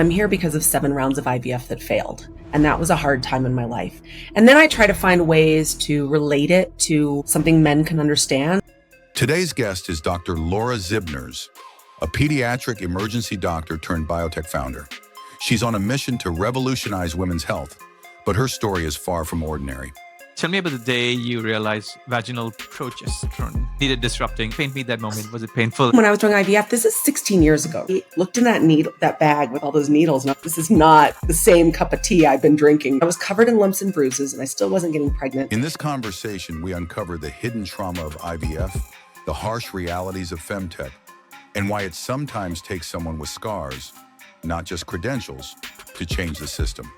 I'm here because of 7 rounds of IVF that failed. And that was a hard time in my life. And then I try to find ways to relate it to something men can understand. Today's guest is Dr. Lara Zibners, a pediatric emergency doctor turned biotech founder. She's on a mission to revolutionize women's health, but her story is far from ordinary. Tell me about the day you realized vaginal progesterone needed disrupting. Paint me that moment. Was it painful? When I was doing IVF, this is 16 years ago. I looked in that bag with all those needles. And this is not the same cup of tea I've been drinking. I was covered in lumps and bruises, and I still wasn't getting pregnant. In this conversation, we uncover the hidden trauma of IVF, the harsh realities of femtech, and why it sometimes takes someone with scars, not just credentials, to change the system.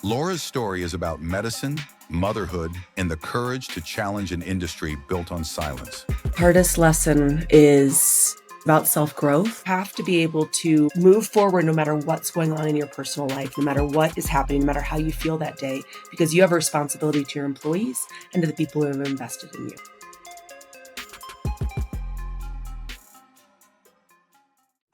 Lara's story is about medicine, motherhood, and the courage to challenge an industry built on silence. Hardest lesson is about self-growth. You have to be able to move forward no matter what's going on in your personal life, no matter what is happening, no matter how you feel that day, because you have a responsibility to your employees and to the people who have invested in you.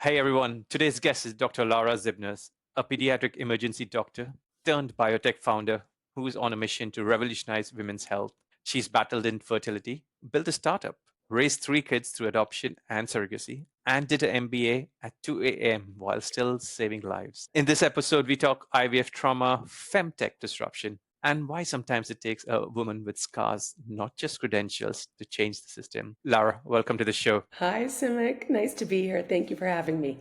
Hey everyone, today's guest is Dr. Lara Zibners, a pediatric emergency doctor turned biotech founder who's on a mission to revolutionize women's health. She's battled infertility, built a startup, raised 3 kids through adoption and surrogacy, and did an MBA at 2 a.m. while still saving lives. In this episode, we talk IVF trauma, femtech disruption, and why sometimes it takes a woman with scars, not just credentials, to change the system. Lara, welcome to the show. Hi, Simac. Nice to be here. Thank you for having me.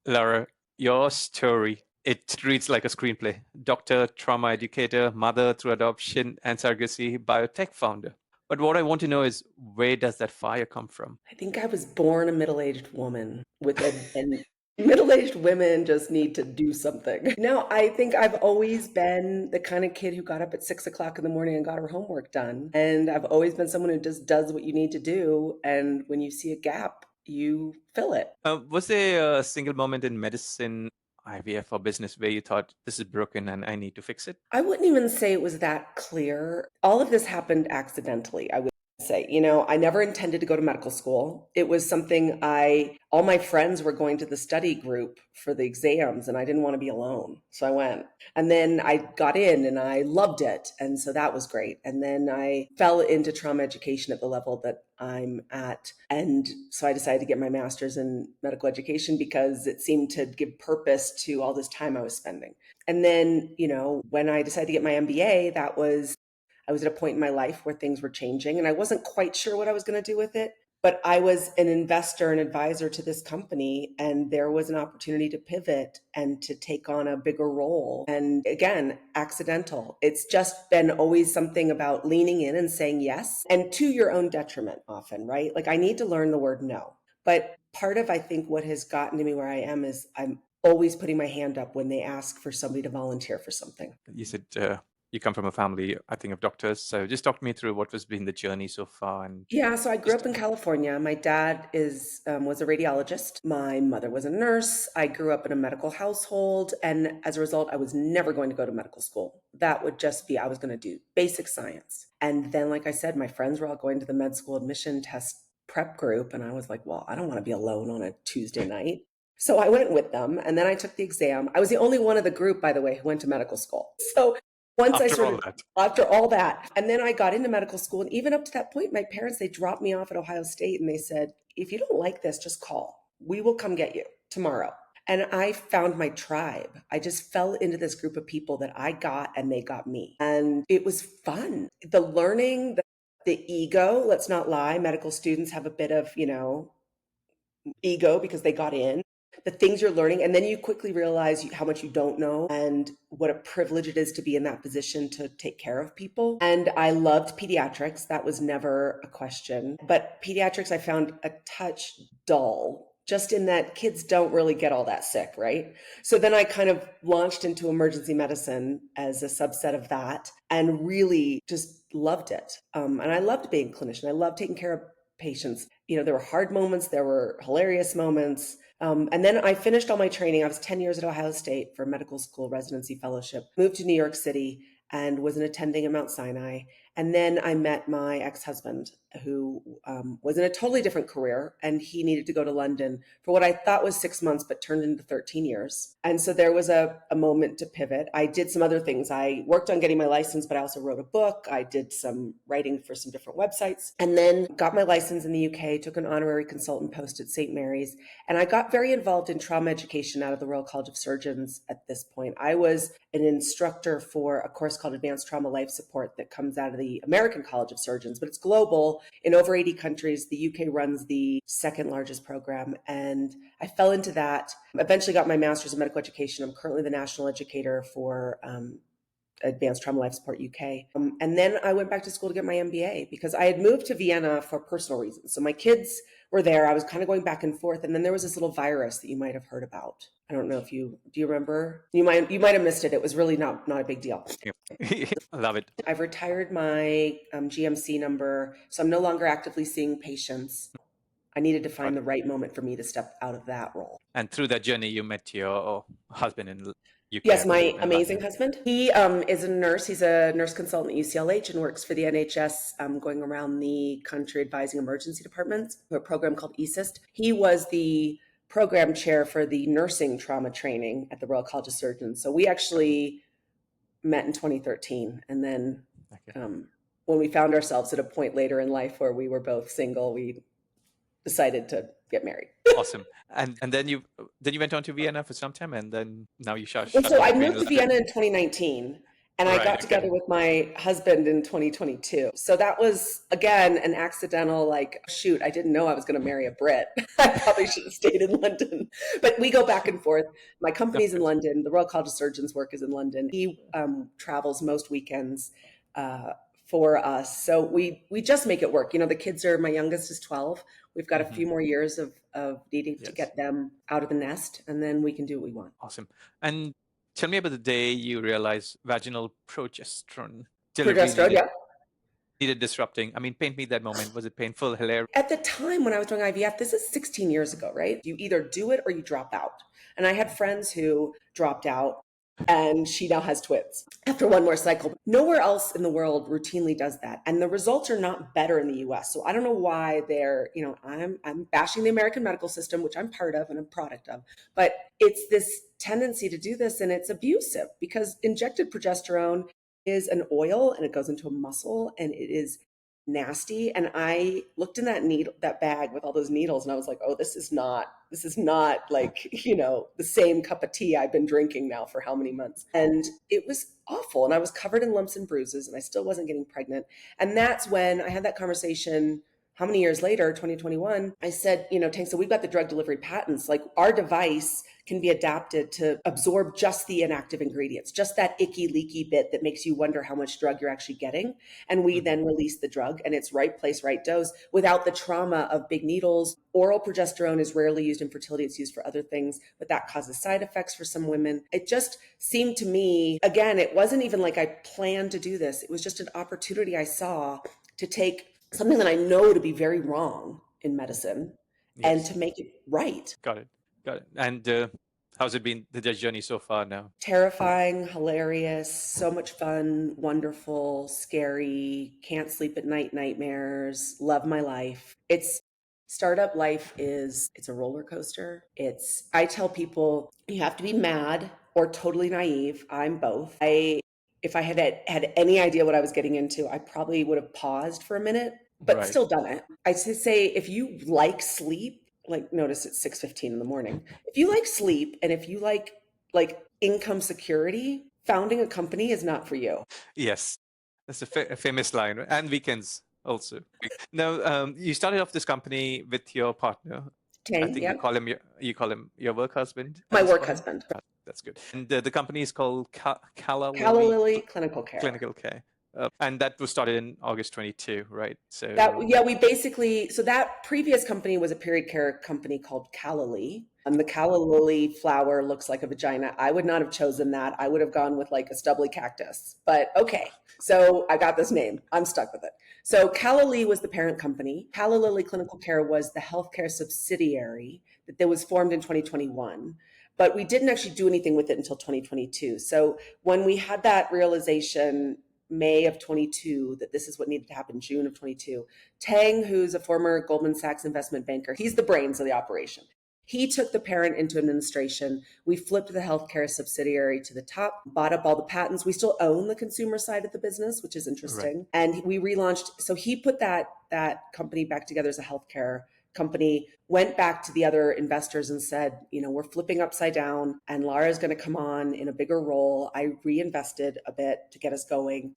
Lara, your story, it reads like a screenplay. Doctor, trauma educator, mother through adoption and surrogacy, biotech founder. But what I want to know is, where does that fire come from? I think I was born a middle-aged woman and middle-aged women just need to do something. No, I think I've always been the kind of kid who got up at 6 o'clock in the morning and got her homework done. And I've always been someone who just does what you need to do. And when you see a gap, you fill it. Was there a single moment in medicine, IVF, or business where you thought, this is broken and I need to fix it? I wouldn't even say it was that clear. All of this happened accidentally, I would say. I never intended to go to medical school. It was something all my friends were going to the study group for the exams, and I didn't want to be alone. So I went. And then I got in and I loved it. And so that was great. And then I fell into trauma education at the level that I'm at. And so I decided to get my master's in medical education because it seemed to give purpose to all this time I was spending. And then, when I decided to get my MBA, I was at a point in my life where things were changing and I wasn't quite sure what I was going to do with it, but I was an investor and advisor to this company, and there was an opportunity to pivot and to take on a bigger role. And again, accidental. It's just been always something about leaning in and saying yes, and to your own detriment often, right? Like I need to learn the word no. But part of, I think, what has gotten to me where I am is I'm always putting my hand up when they ask for somebody to volunteer for something. You said you come from a family, I think, of doctors. So just talk me through what has been the journey so far. So I grew up in California. My dad was a radiologist. My mother was a nurse. I grew up in a medical household. And as a result, I was never going to go to medical school. That would just be, I was going to do basic science. And then, like I said, my friends were all going to the med school admission test prep group. And I was like, well, I don't want to be alone on a Tuesday night. So I went with them. And then I took the exam. I was the only one of the group, by the way, who went to medical school. So after all that. And then I got into medical school. And even up to that point, my parents, they dropped me off at Ohio State and they said, if you don't like this, just call. We will come get you tomorrow. And I found my tribe. I just fell into this group of people that I got and they got me. And it was fun. The learning, the ego, let's not lie. Medical students have a bit of, ego because they got in. The things you're learning, and then you quickly realize how much you don't know and what a privilege it is to be in that position to take care of people. And I loved pediatrics. That was never a question. But pediatrics I found a touch dull, just in that kids don't really get all that sick, right? So then I kind of launched into emergency medicine as a subset of that and really just loved it. And I loved being a clinician. I loved taking care of patients. There were hard moments, there were hilarious moments. And then I finished all my training. I was 10 years at Ohio State for medical school residency fellowship, moved to New York City and was an attending at Mount Sinai. And then I met my ex-husband, who was in a totally different career, and he needed to go to London for what I thought was 6 months, but turned into 13 years. And so there was a moment to pivot. I did some other things. I worked on getting my license, but I also wrote a book. I did some writing for some different websites, and then got my license in the UK, took an honorary consultant post at St. Mary's, and I got very involved in trauma education out of the Royal College of Surgeons at this point. I was an instructor for a course called Advanced Trauma Life Support that comes out of the American College of Surgeons, but it's global in over 80 countries. The UK runs the second largest program, and I fell into that. Eventually got my master's in medical education. I'm currently the national educator for Advanced Trauma Life Support UK. And then I went back to school to get my MBA because I had moved to Vienna for personal reasons. So my kids were there. I was kind of going back and forth. And then there was this little virus that you might have heard about. I don't know if do you remember? You might have missed it. It was really not a big deal. Love it. I've retired my GMC number. So I'm no longer actively seeing patients. I needed to find the right moment for me to step out of that role. And through that journey, you met your husband in UK. Yes, my amazing husband. He is a nurse. He's a nurse consultant at UCLH and works for the NHS, going around the country advising emergency departments for a program called ESIST. He was the program chair for the nursing trauma training at the Royal College of Surgeons. So we actually met in 2013. And then when we found ourselves at a point later in life where we were both single, we decided to get married. Awesome. And then you went on to Vienna for some time, and then now you shut. So I moved to Vienna in 2019, and I got together with my husband in 2022. So that was, again, an accidental, shoot, I didn't know I was going to marry a Brit. I probably should have stayed in London. But we go back and forth. My company's in London. The Royal College of Surgeons work is in London. He travels most weekends for us. So we just make it work. The kids my youngest is 12. We've got a few more years of needing to get them out of the nest, and then we can do what we want. Awesome. And tell me about the day you realized vaginal progesterone needed disrupting. I mean, paint me that moment. Was it painful, hilarious? At the time when I was doing IVF, this is 16 years ago, right? You either do it or you drop out. And I had friends who dropped out, and she now has twins after one more cycle. Nowhere else in the world routinely does that. And the results are not better in the US. So I don't know why they're, I'm bashing the American medical system, which I'm part of and a product of, but it's this tendency to do this, and it's abusive because injected progesterone is an oil and it goes into a muscle, and it is nasty. And I looked in that bag with all those needles, and I was like, oh, this is not the same cup of tea I've been drinking now for how many months. And it was awful. And I was covered in lumps and bruises, and I still wasn't getting pregnant. And that's when I had that conversation. How many years later, 2021, I said, Tank, so we've got the drug delivery patents. Our device can be adapted to absorb just the inactive ingredients, just that icky, leaky bit that makes you wonder how much drug you're actually getting. And we then release the drug, and it's right place, right dose without the trauma of big needles. Oral progesterone is rarely used in fertility. It's used for other things, but that causes side effects for some women. It just seemed to me, again, it wasn't even like I planned to do this. It was just an opportunity I saw to take something that I know to be very wrong in medicine and to make it right. Got it. And how's it been, the journey so far now? Terrifying, hilarious, so much fun, wonderful, scary, can't sleep at night, nightmares, love my life. Startup life it's a roller coaster. I tell people you have to be mad or totally naive. I'm both. If I had any idea what I was getting into, I probably would have paused for a minute, but still done it. I say, if you like sleep, notice it's 6:15 in the morning. If you like sleep and if you like income security, founding a company is not for you. Yes, that's a famous line, and weekends also. Now, you started off this company with your partner. Tank, I think you call him your work husband. My work husband. That's good. And the company is called Calla Lily Clinical Care. Clinical Care. And that was started in August 22, right? So that previous company was a period care company called Callaly. The Calla Lily flower looks like a vagina. I would not have chosen that. I would have gone with a stubbly cactus. But okay, so I got this name. I'm stuck with it. So Callaly was the parent company. Calla Lily Clinical Care was the healthcare subsidiary that was formed in 2021. But we didn't actually do anything with it until 2022. So when we had that realization, May of 22 that this is what needed to happen, June of 22. Tang, who's a former Goldman Sachs investment banker, he's the brains of the operation. He took the parent into administration. We flipped the healthcare subsidiary to the top, bought up all the patents. We still own the consumer side of the business, which is interesting. Right. And we relaunched. So he put that company back together as a healthcare company, went back to the other investors and said, we're flipping upside down and Lara's going to come on in a bigger role. I reinvested a bit to get us going.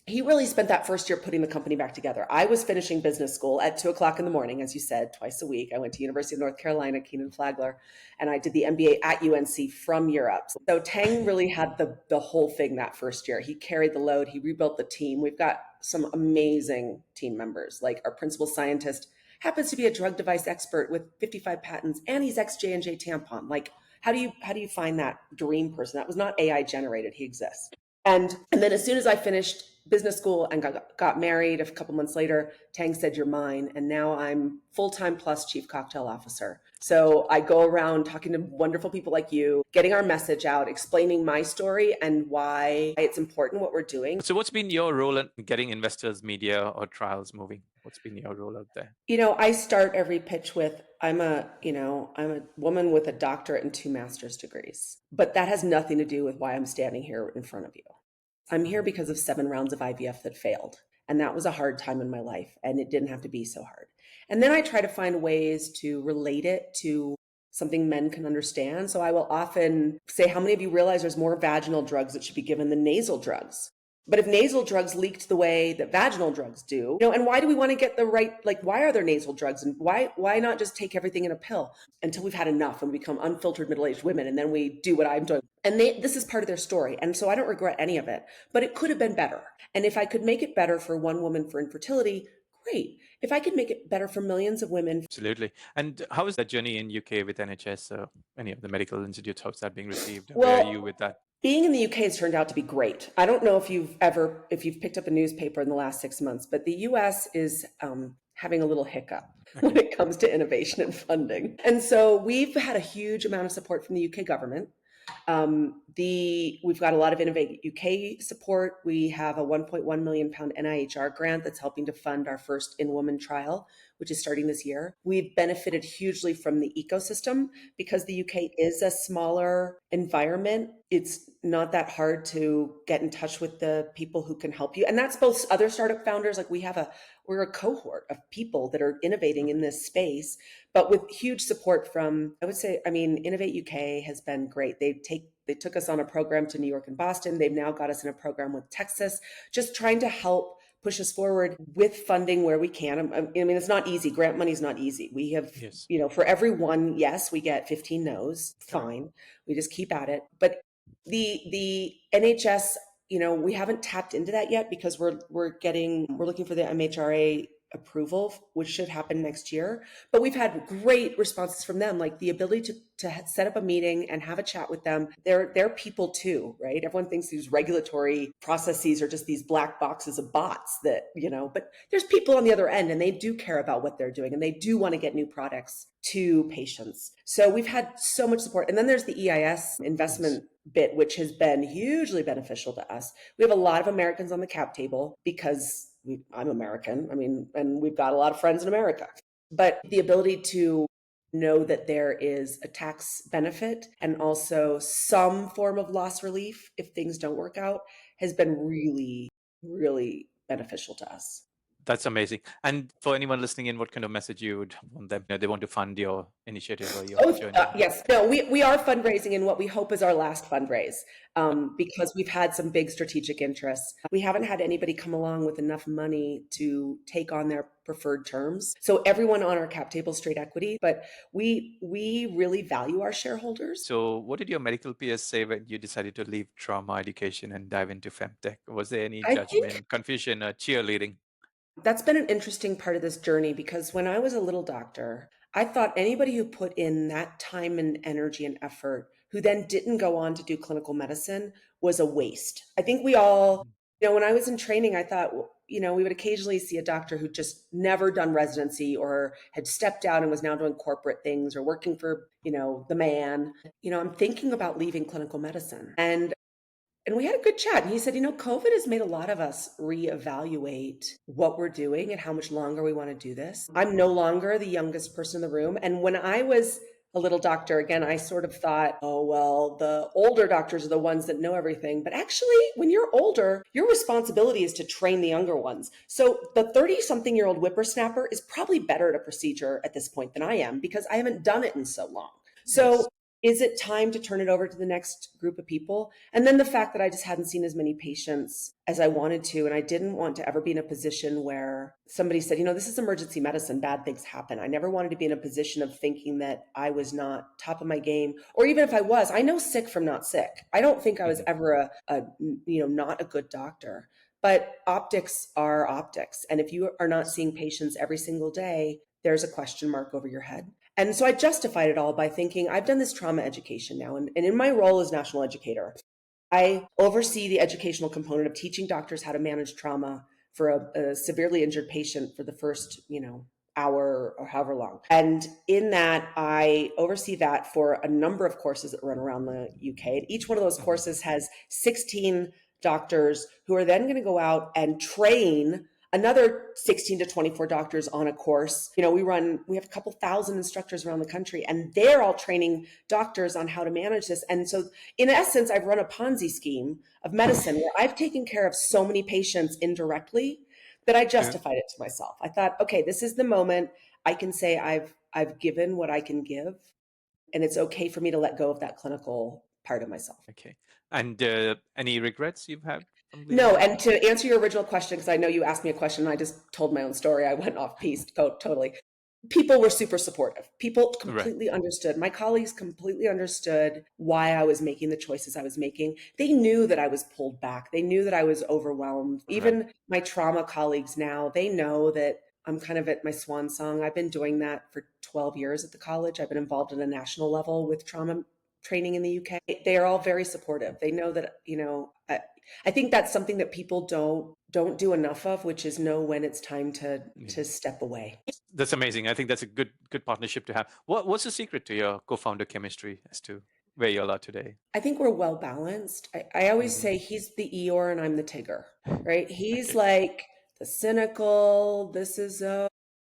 He really spent that first year putting the company back together. I was finishing business school at 2:00 in the morning, as you said, twice a week. I went to University of North Carolina, Keenan Flagler, and I did the MBA at UNC from Europe. So Tang really had the whole thing that first year. He carried the load. He rebuilt the team. We've got some amazing team members, like our principal scientist happens to be a drug device expert with 55 patents, and he's ex-J&J tampon. Like, how do you find that dream person? That was not AI generated. He exists. And then as soon as I finished business school and got married a couple months later, Tang said, "You're mine." And now I'm full-time plus chief cocktail officer. So I go around talking to wonderful people like you, getting our message out, explaining my story and why it's important what we're doing. So what's been your role in getting investors, media, or trials moving? What's been your role out there? I start every pitch with, I'm a woman with a doctorate and 2 master's degrees, but that has nothing to do with why I'm standing here in front of you. I'm here because of 7 rounds of IVF that failed. And that was a hard time in my life, and it didn't have to be so hard. And then I try to find ways to relate it to something men can understand. So I will often say, how many of you realize there's more vaginal drugs that should be given than nasal drugs? But if nasal drugs leaked the way that vaginal drugs do, and why do we want to get the right, why are there nasal drugs? And why not just take everything in a pill until we've had enough and we become unfiltered middle-aged women, and then we do what I'm doing? And this is part of their story. And so I don't regret any of it, but it could have been better. And if I could make it better for one woman for infertility, great. If I could make it better for millions of women. Absolutely. And how is that journey in UK with NHS or any of the medical institutes? How's that being received? Well, where are you with that? Being in the UK has turned out to be great. I don't know if you've picked up a newspaper in the last 6 months, but the US is having a little hiccup when it comes to innovation and funding. And so we've had a huge amount of support from the UK government. We've got a lot of Innovate UK support. We have a £1.1 million NIHR grant that's helping to fund our first in-woman trial, which is starting this year. We've benefited hugely from the ecosystem because the UK is a smaller environment. It's not that hard to get in touch with the people who can help you. And that's both other startup founders. Like we're a cohort of people that are innovating in this space, but with huge support from, Innovate UK has been great. They took us on a program to New York and Boston. They've now got us in a program with Texas, just trying to help push us forward with funding where we can. It's not easy. Grant money is not easy. We have, yes, for every one yes, we get 15 no's. Fine. We just keep at it. But the NHS, we haven't tapped into that yet because we're looking for the MHRA approval, which should happen next year. But we've had great responses from them, like the ability to set up a meeting and have a chat with them. They're people too, right? Everyone thinks these regulatory processes are just these black boxes of bots that, but there's people on the other end and they do care about what they're doing and they do want to get new products to patients. So we've had so much support. And then there's the EIS investment bit, which has been hugely beneficial to us. We have a lot of Americans on the cap table because I'm American, and we've got a lot of friends in America. But the ability to know that there is a tax benefit and also some form of loss relief if things don't work out has been really, really beneficial to us. That's amazing. And for anyone listening in, what kind of message you would want them? They want to fund your initiative or your journey? Yes. No, we are fundraising in what we hope is our last fundraise because we've had some big strategic interests. We haven't had anybody come along with enough money to take on their preferred terms. So everyone on our cap table is straight equity, but we really value our shareholders. So what did your medical peers say when you decided to leave trauma education and dive into femtech? Was there any judgment, confusion, or cheerleading? That's been an interesting part of this journey because when I was a little doctor, I thought anybody who put in that time and energy and effort, who then didn't go on to do clinical medicine, was a waste. I think we all, when I was in training, I thought, we would occasionally see a doctor who just never done residency or had stepped out and was now doing corporate things or working for, the man. I'm thinking about leaving clinical medicine. And And we had a good chat. And he said, COVID has made a lot of us reevaluate what we're doing and how much longer we want to do this. I'm no longer the youngest person in the room. And when I was a little doctor, again, I sort of thought, oh, well, the older doctors are the ones that know everything. But actually, when you're older, your responsibility is to train the younger ones. So the 30-something-year-old whippersnapper is probably better at a procedure at this point than I am because I haven't done it in so long. So is it time to turn it over to the next group of people? And then the fact that I just hadn't seen as many patients as I wanted to, and I didn't want to ever be in a position where somebody said, this is emergency medicine, bad things happen. I never wanted to be in a position of thinking that I was not top of my game, or even if I was, I know sick from not sick. I don't think I was ever not a good doctor. But optics are optics. And if you are not seeing patients every single day, there's a question mark over your head. And so I justified it all by thinking I've done this trauma education now. And in my role as national educator, I oversee the educational component of teaching doctors how to manage trauma for a severely injured patient for the first, hour or however long. And in that, I oversee that for a number of courses that run around the UK. Each one of those courses has 16 doctors who are then going to go out and train another 16 to 24 doctors on a course. We have a couple thousand instructors around the country, and they're all training doctors on how to manage this. And so in essence, I've run a Ponzi scheme of medicine where I've taken care of so many patients indirectly that I justified it to myself. I thought, okay, this is the moment I can say I've given what I can give, and it's okay for me to let go of that clinical part of myself. Okay. And any regrets you've had? No, and to answer your original question, because I know you asked me a question and I just told my own story. I went off piece totally. People were super supportive. People completely understood. My colleagues completely understood why I was making the choices I was making. They knew that I was pulled back. They knew that I was overwhelmed. Even my trauma colleagues now, they know that I'm kind of at my swan song. I've been doing that for 12 years at the college. I've been involved at a national level with trauma training in the UK. They are all very supportive. They know that, I think that's something that people don't do enough of, which is know when it's time to step away. That's amazing. I think that's a good partnership to have. What's the secret to your co-founder chemistry as to where you are today? I think we're well balanced. I always say he's the Eeyore and I'm the Tigger, right? He's like the cynical,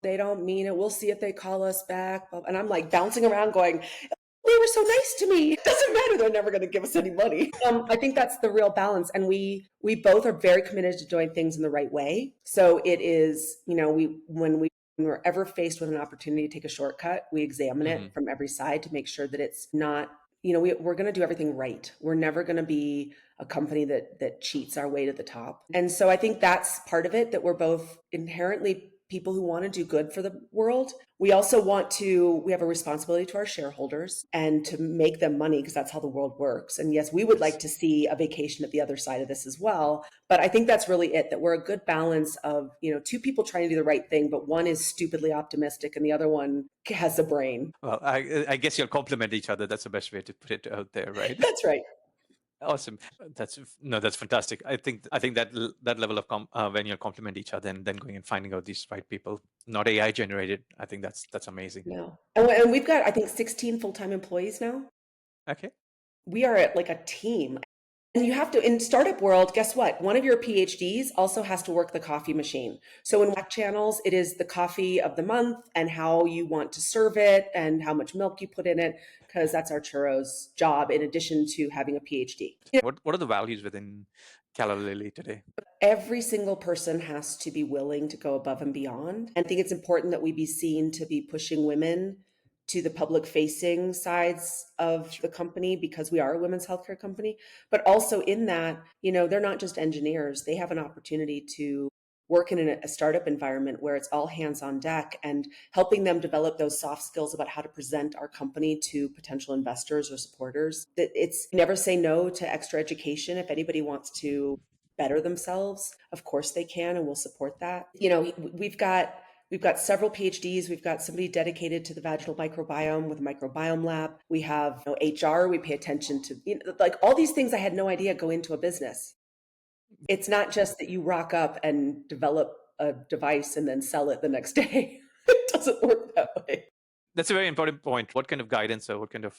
they don't mean it. We'll see if they call us back. And I'm like bouncing around going, they were so nice to me. It doesn't matter. They're never going to give us any money. I think that's the real balance. And we both are very committed to doing things in the right way. So it is, when we're ever faced with an opportunity to take a shortcut, we examine it from every side to make sure that it's not, we're going to do everything right. We're never going to be a company that cheats our way to the top. And so I think that's part of it, that we're both inherently people who want to do good for the world. We also we have a responsibility to our shareholders and to make them money because that's how the world works. And yes, we would like to see a vacation at the other side of this as well. But I think that's really it, that we're a good balance of, two people trying to do the right thing, but one is stupidly optimistic and the other one has a brain. Well, I guess you'll complement each other. That's the best way to put it out there, right? That's right. Awesome. That's fantastic. I think that level of when you complement each other and then going and finding out these right people, not AI generated. I think that's amazing. No, and we've got, I think, 16 full-time employees now. Okay. We are like a team. And you have to, in startup world, guess what? One of your PhDs also has to work the coffee machine. So in Slack channels, it is the coffee of the month and how you want to serve it and how much milk you put in it, because that's our churro's job in addition to having a PhD. What are the values within Calla Lily today? Every single person has to be willing to go above and beyond. And I think it's important that we be seen to be pushing women to the public facing sides of the company because we are a women's healthcare company, but also in that, they're not just engineers. They have an opportunity to work in a startup environment where it's all hands on deck and helping them develop those soft skills about how to present our company to potential investors or supporters. That it's never say no to extra education. If anybody wants to better themselves, of course they can, and we'll support that. We've got several PhDs. We've got somebody dedicated to the vaginal microbiome with a microbiome lab. We have HR. We pay attention to, like all these things I had no idea go into a business. It's not just that you rock up and develop a device and then sell it the next day. It doesn't work that way. That's a very important point. What kind of guidance or what kind of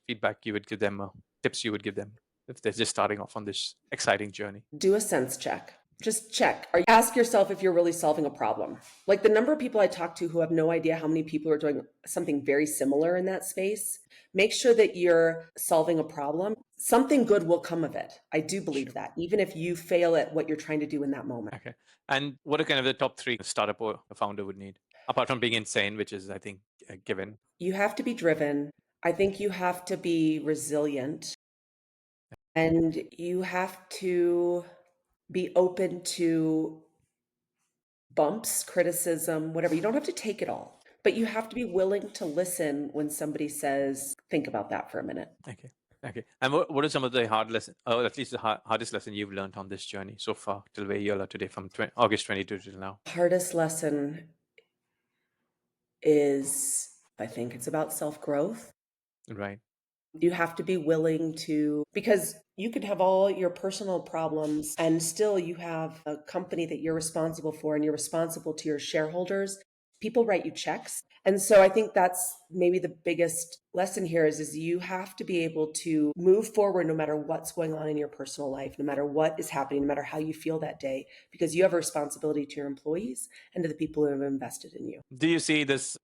feedback you would give them, or tips you would give them? if they're just starting off on this exciting journey? Do a sense check. Just check. Or ask yourself if you're really solving a problem. Like the number of people I talk to who have no idea how many people are doing something very similar in that space, make sure that you're solving a problem. Something good will come of it. I do believe Sure. that, even if you fail at what you're trying to do in that moment. Okay. And what are kind of the top three a startup or a founder would need? Apart from being insane, which is, I think, a given. You have to be driven. I think you have to be resilient. And you have to be open to bumps, criticism, whatever. You don't have to take it all, but you have to be willing to listen when somebody says, think about that for a minute. Okay. Okay. And what are some of the hard lessons, or at least the hardest lesson you've learned on this journey so far till where you are today, from August 22 till now? Hardest lesson is, I think it's about self-growth. Right. You have to be willing to, because you could have all your personal problems and still you have a company that you're responsible for and you're responsible to your shareholders. People write you checks. And so I think that's maybe the biggest lesson here is you have to be able to move forward no matter what's going on in your personal life, no matter what is happening, no matter how you feel that day, because you have a responsibility to your employees and to the people who have invested in you. Do you see this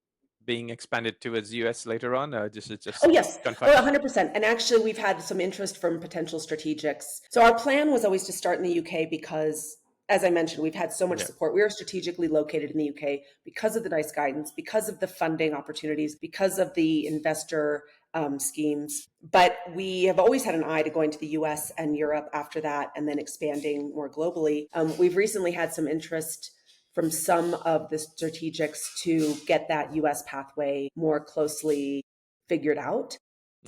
being expanded towards US later on, or just it's just Oh, yes. confined? Oh, 100%. And actually, we've had some interest from potential strategics. So our plan was always to start in the UK because, as I mentioned, we've had so much Yeah. support. We are strategically located in the UK because of the NICE guidance, because of the funding opportunities, because of the investor schemes. But we have always had an eye to going to the US and Europe after that, and then expanding more globally. We've recently had some interest from some of the strategics to get that US pathway more closely figured out.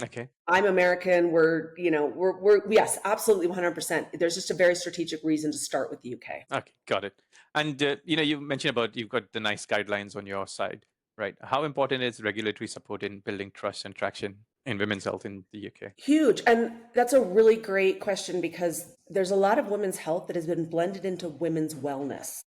Okay. I'm American. We're yes, absolutely 100%. There's just a very strategic reason to start with the UK. Okay, got it. And you mentioned about you've got the nice guidelines on your side, right? How important is regulatory support in building trust and traction in women's health in the UK? Huge. And that's a really great question because there's a lot of women's health that has been blended into women's wellness,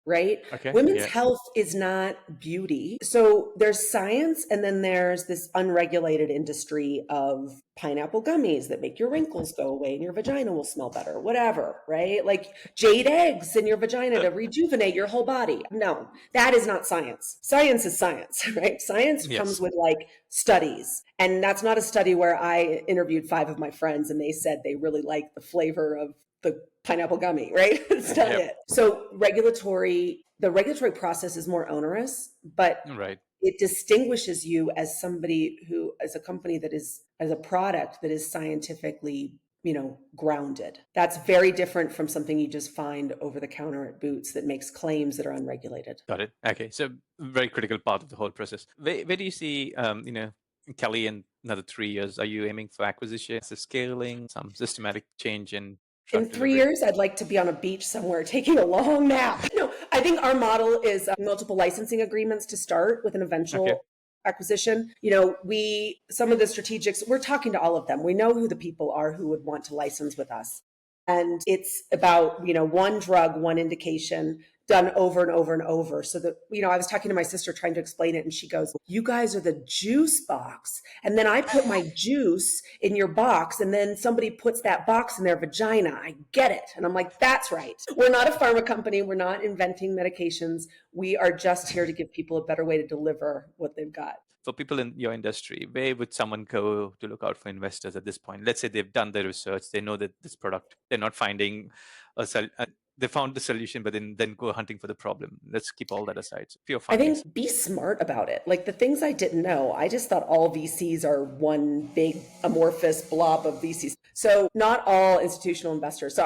right? Okay. Women's Yeah. health is not beauty. So there's science, and then there's this unregulated industry of pineapple gummies that make your wrinkles go away and your vagina will smell better, whatever, right? Like jade eggs in your vagina to rejuvenate your whole body. No, that is not science. Science is science, right? Science Yes. comes with like studies. And that's not a study where I interviewed 5 of my friends and they said they really liked the flavor of the pineapple gummy, right? It's not Yep. it. So the regulatory process is more onerous, but Right. it distinguishes you as somebody who, as a company that is, as a product that is scientifically, grounded. That's very different from something you just find over the counter at Boots that makes claims that are unregulated. Got it. Okay. So very critical part of the whole process. Where do you see, Kelly in another 3 years? Are you aiming for acquisition, scaling, some systematic change in In drug 3 delivery? years, I'd like to be on a beach somewhere taking a long nap. No, I think our model is multiple licensing agreements to start with an eventual Okay. acquisition. Some of the strategics, we're talking to all of them. We know who the people are who would want to license with us. And it's about, one drug, one indication done over and over and over. So that, I was talking to my sister trying to explain it and she goes, you guys are the juice box. And then I put my juice in your box and then somebody puts that box in their vagina. I get it. And I'm like, that's right. We're not a pharma company. We're not inventing medications. We are just here to give people a better way to deliver what they've got. For people in your industry, where would someone go to look out for investors at this point? Let's say they've done their research, they know that this product, they're not finding they found the solution, but then go hunting for the problem. Let's keep all that aside. So pure I funding. think be smart about it. Like the things I didn't know, I just thought all VCs are one big amorphous blob of VCs. So not all institutional investors. So,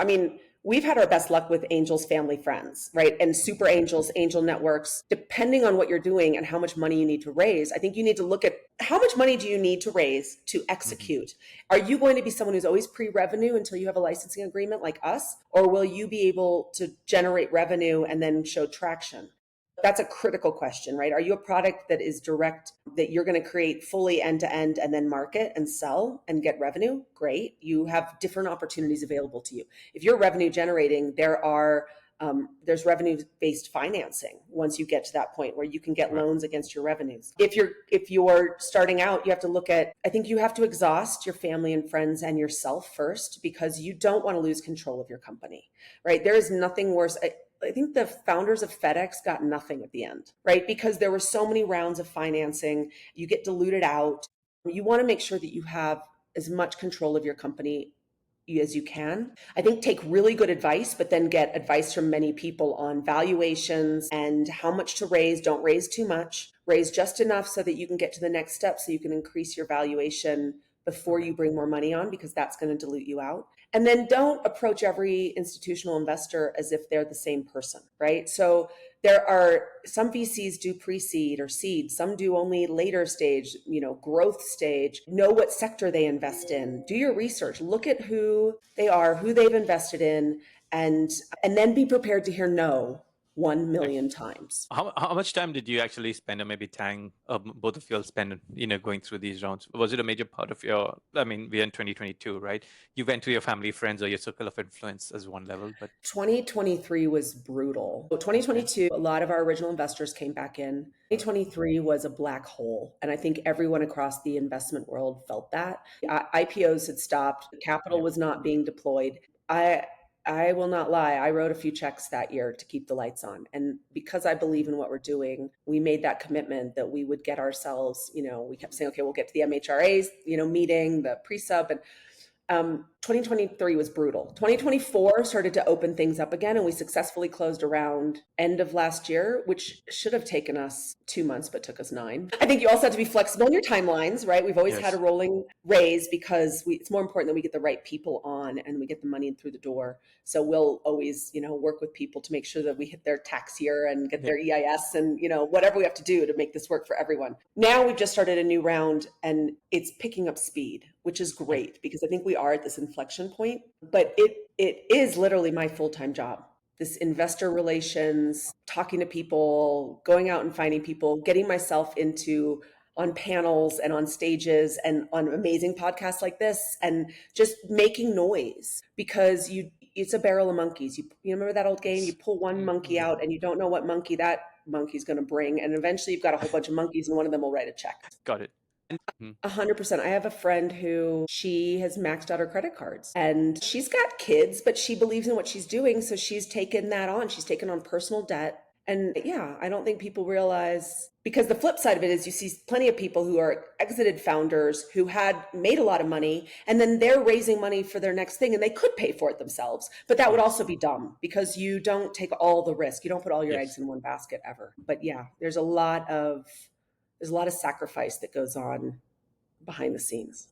we've had our best luck with angels, family, friends, right? And super angels, angel networks, depending on what you're doing and how much money you need to raise. I think you need to look at how much money do you need to raise to execute? Are you going to be someone who's always pre-revenue until you have a licensing agreement like us? Or will you be able to generate revenue and then show traction? That's a critical question, right? Are you a product that is direct, that you're going to create fully end to end and then market and sell and get revenue? Great. You have different opportunities available to you. If you're revenue generating, there are There's revenue-based financing once you get to that point where you can get loans against your revenues. If you're starting out, you have to look at, I think you have to exhaust your family and friends and yourself first, because you don't want to lose control of your company, right? There is nothing worse. I think the founders of FedEx got nothing at the end, right? Because there were so many rounds of financing, you get diluted out. You want to make sure that you have as much control of your company as you can. I think take really good advice, but then get advice from many people on valuations and how much to raise. Don't raise too much. Raise just enough so that you can get to the next step, so you can increase your valuation before you bring more money on, because that's going to dilute you out. And then don't approach every institutional investor as if they're the same person, right? So there are some VCs do pre-seed or seed, some do only later stage, growth stage. Know what sector they invest in. Do your research. Look at who they are, who they've invested in, and then be prepared to hear no 1 million times. How much time did you actually spend, or maybe Tang, both of you all spend, going through these rounds? Was it a major part of we're in 2022, right? You went to your family, friends, or your circle of influence as one level, but 2023 was brutal. 2022, a lot of our original investors came back in. 2023 was a black hole. And I think everyone across the investment world felt that. IPOs had stopped. Capital was not being deployed. I will not lie. I wrote a few checks that year to keep the lights on. And because I believe in what we're doing, we made that commitment that we would get ourselves, we kept saying, okay, we'll get to the MHRAs, meeting, the pre-sub. And 2023 was brutal. 2024 started to open things up again, and we successfully closed around end of last year, which should have taken us 2 months, but took us 9. I think you also have to be flexible in your timelines, right? We've always had a rolling raise because it's more important that we get the right people on and we get the money through the door. So we'll always, work with people to make sure that we hit their tax year and get their EIS and, whatever we have to do to make this work for everyone. Now we've just started a new round and it's picking up speed, which is great because I think we are at this inflection point, but it is literally my full-time job. This investor relations, talking to people, going out and finding people, getting myself on panels and on stages and on amazing podcasts like this, and just making noise because it's a barrel of monkeys. You remember that old game? You pull one monkey out and you don't know what monkey that monkey's going to bring. And eventually you've got a whole bunch of monkeys and one of them will write a check. Got it. 100%. I have a friend who she has maxed out her credit cards and she's got kids, but she believes in what she's doing. So she's taken that on. She's taken on personal debt. And yeah, I don't think people realize, because the flip side of it is you see plenty of people who are exited founders who had made a lot of money and then they're raising money for their next thing and they could pay for it themselves. But that would also be dumb because you don't take all the risk. You don't put all your eggs in one basket ever. But yeah, there's a lot of sacrifice that goes on behind the scenes.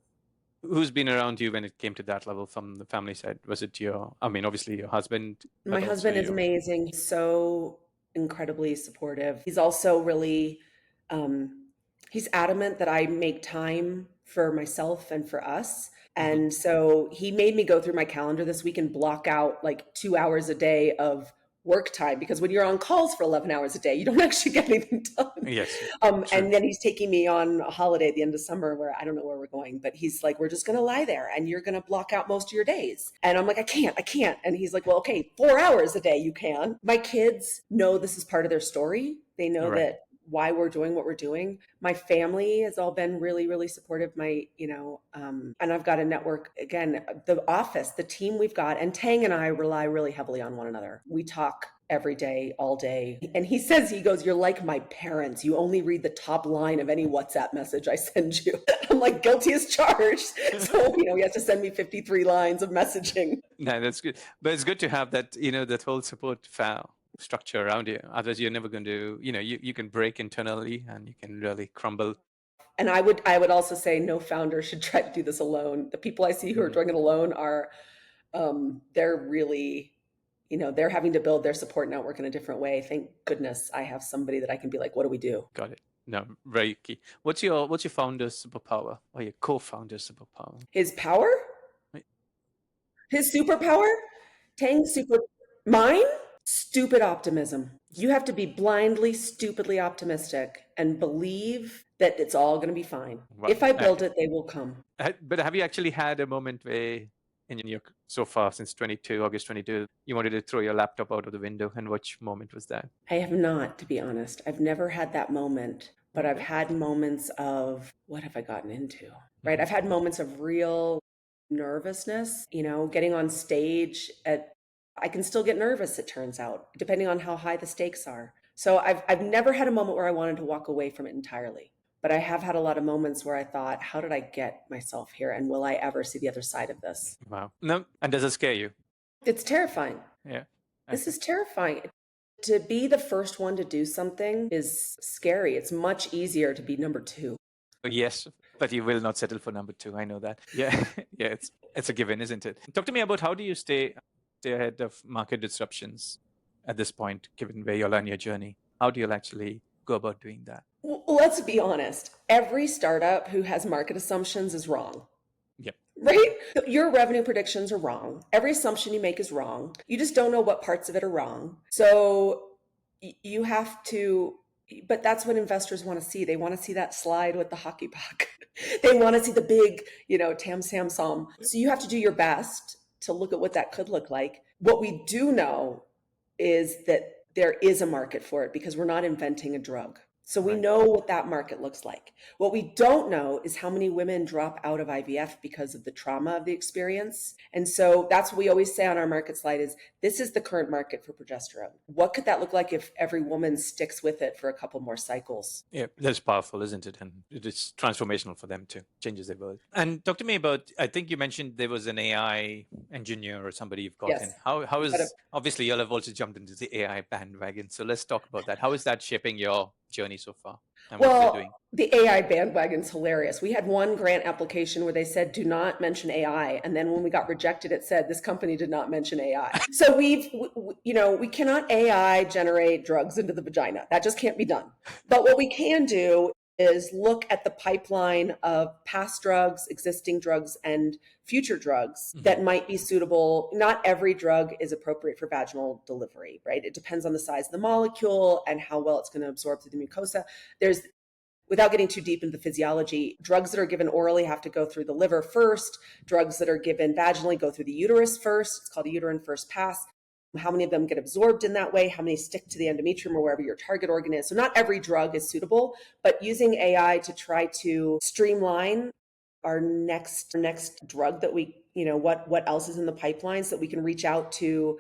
Who's been around you when it came to that level from the family side? Was it obviously your husband? My husband is amazing. He's so incredibly supportive. He's also really, he's adamant that I make time for myself and for us. And so he made me go through my calendar this week and block out like 2 hours a day of work time, because when you're on calls for 11 hours a day, you don't actually get anything done. Yes. And then he's taking me on a holiday at the end of summer where I don't know where we're going, but he's like, we're just going to lie there and you're going to block out most of your days. And I'm like, I can't. And he's like, well, okay, 4 hours a day you can. My kids know this is part of their story. They know that why we're doing what we're doing. My family has all been really, really supportive. And I've got a network, again, the office, the team we've got, and Tang and I rely really heavily on one another. We talk every day, all day. And he goes, you're like my parents. You only read the top line of any WhatsApp message I send you. I'm like, guilty as charged. So, he has to send me 53 lines of messaging. No, that's good. But it's good to have that, that whole support structure around you. Otherwise, you're never going to, you can break internally and you can really crumble. And I would also say no founder should try to do this alone. The people I see who are doing it alone are, they're really, they're having to build their support network in a different way. Thank goodness I have somebody that I can be like, what do we do? Got it. No, very key. What's your founder's superpower or your co-founder's superpower? His power? His superpower? Mine? Stupid optimism. You have to be blindly, stupidly optimistic and believe that it's all going to be fine. Wow. If I build it, they will come. But have you actually had a moment where in your so far since August 22, you wanted to throw your laptop out of the window? And which moment was that? I have not, to be honest. I've never had that moment, but I've Okay. had moments of what have I gotten into, right? Mhm. I've had moments of real nervousness, getting on stage I can still get nervous, it turns out, depending on how high the stakes are. So I've never had a moment where I wanted to walk away from it entirely. But I have had a lot of moments where I thought, how did I get myself here? And will I ever see the other side of this? Wow. No, and does it scare you? It's terrifying. Yeah. This Okay. is terrifying. To be the first one to do something is scary. It's much easier to be number two. Yes, but you will not settle for number two. I know that. Yeah, yeah, it's a given, isn't it? Talk to me about how do you stay ahead of market disruptions at this point, given where you're on your journey? How do you actually go about doing that? Well, let's be honest. Every startup who has market assumptions is wrong. Yep. Right? Your revenue predictions are wrong. Every assumption you make is wrong. You just don't know what parts of it are wrong. So you have to, but that's what investors want to see. They want to see that slide with the hockey puck. They want to see the big, tam, sam, som. So you have to do your best to look at what that could look like. What we do know is that there is a market for it because we're not inventing a drug. So we know what that market looks like. What we don't know is how many women drop out of IVF because of the trauma of the experience. And so that's what we always say on our market slide is this is the current market for progesterone. What could that look like if every woman sticks with it for a couple more cycles? Yeah, that's powerful, isn't it? And it is transformational for them too. Changes their world. And talk to me about, I think you mentioned there was an AI engineer or somebody you've got in. Yes. How is, obviously you'll have also jumped into the AI bandwagon. So let's talk about that. How is that shaping your journey so far? And what is it doing? The AI bandwagon's hilarious. We had one grant application where they said, do not mention AI. And then when we got rejected, it said, this company did not mention AI. So we cannot AI generate drugs into the vagina. That just can't be done. But what we can do is look at the pipeline of past drugs, existing drugs, and future drugs that might be suitable. Not every drug is appropriate for vaginal delivery, right? It depends on the size of the molecule and how well it's going to absorb through the mucosa. Without getting too deep into the physiology, drugs that are given orally have to go through the liver first. Drugs that are given vaginally go through the uterus first. It's called a uterine first pass. How many of them get absorbed in that way? How many stick to the endometrium or wherever your target organ is? So not every drug is suitable, but using AI to try to streamline our next drug that we, what else is in the pipeline so that we can reach out to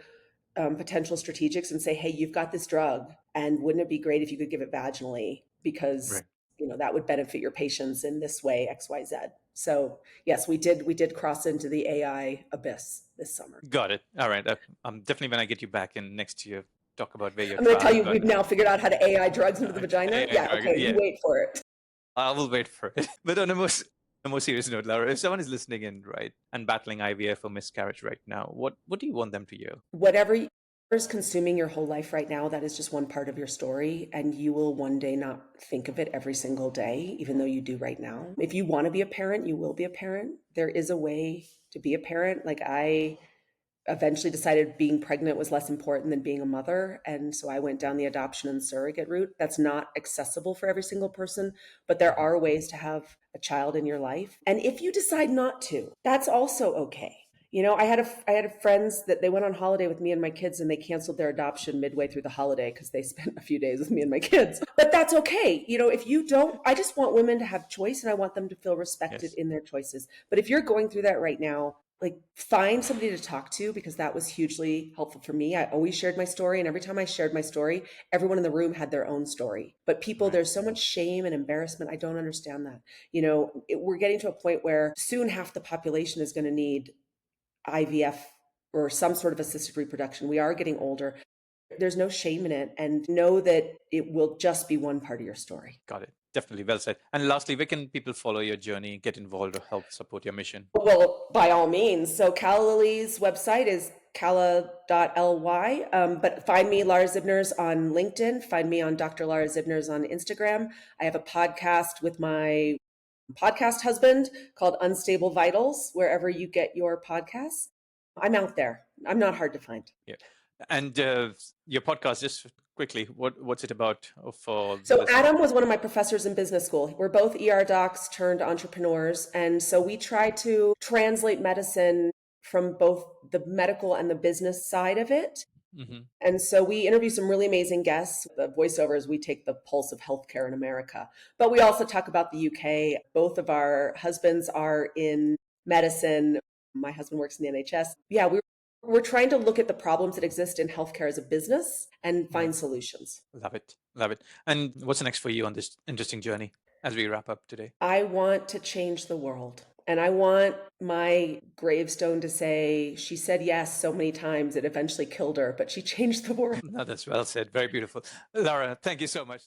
potential strategics and say, hey, you've got this drug, and wouldn't it be great if you could give it vaginally? Because that would benefit your patients in this way, XYZ. So yes, we did cross into the AI abyss this summer. Got it. All right. Definitely when I get you back in next year, talk about where you're I'm going to tell you, we've now figured out how to AI drugs into the vagina. You wait for it. I will wait for it. But on a more serious note, Lara, if someone is listening in, right, and battling IVF or miscarriage right now, what do you want them to hear? Whatever is consuming your whole life right now, that is just one part of your story, and you will one day not think of it every single day, even though you do right now. If you want to be a parent, you will be a parent. There is a way to be a parent. Like, I eventually decided being pregnant was less important than being a mother, and so I went down the adoption and surrogate route. That's not accessible for every single person, but there are ways to have a child in your life. And if you decide not to, that's also okay. I had friends that they went on holiday with me and my kids, and they canceled their adoption midway through the holiday because they spent a few days with me and my kids. But that's okay. If you don't, I just want women to have choice, and I want them to feel respected in their choices. But if you're going through that right now, find somebody to talk to, because that was hugely helpful for me. I always shared my story, and every time I shared my story, everyone in the room had their own story. But people, there's so much shame and embarrassment. I don't understand that. We're getting to a point where soon half the population is going to need IVF or some sort of assisted reproduction. We are getting older. There's no shame in it, and know that it will just be one part of your story. Got it. Definitely. Well said. And lastly, where can people follow your journey, get involved, or help support your mission? Well, by all means. So Calla Lily's website is calla.ly. But find me, Lara Zibners, on LinkedIn. Find me on Dr. Lara Zibners on Instagram. I have a podcast with my podcast husband called Unstable Vitals, wherever you get your podcasts. I'm out there. I'm not hard to find. Yeah. And your podcast, just quickly, what's it about? So Adam was one of my professors in business school. We're both ER docs turned entrepreneurs. And so we try to translate medicine from both the medical and the business side of it. Mm-hmm. And so we interview some really amazing guests. The voiceovers, we take the pulse of healthcare in America. But we also talk about the UK. Both of our husbands are in medicine. My husband works in the NHS. Yeah, we're trying to look at the problems that exist in healthcare as a business and find solutions. Love it. Love it. And what's next for you on this interesting journey as we wrap up today? I want to change the world. And I want my gravestone to say, she said yes so many times it eventually killed her, but she changed the world. No, that's well said. Very beautiful. Lara, thank you so much.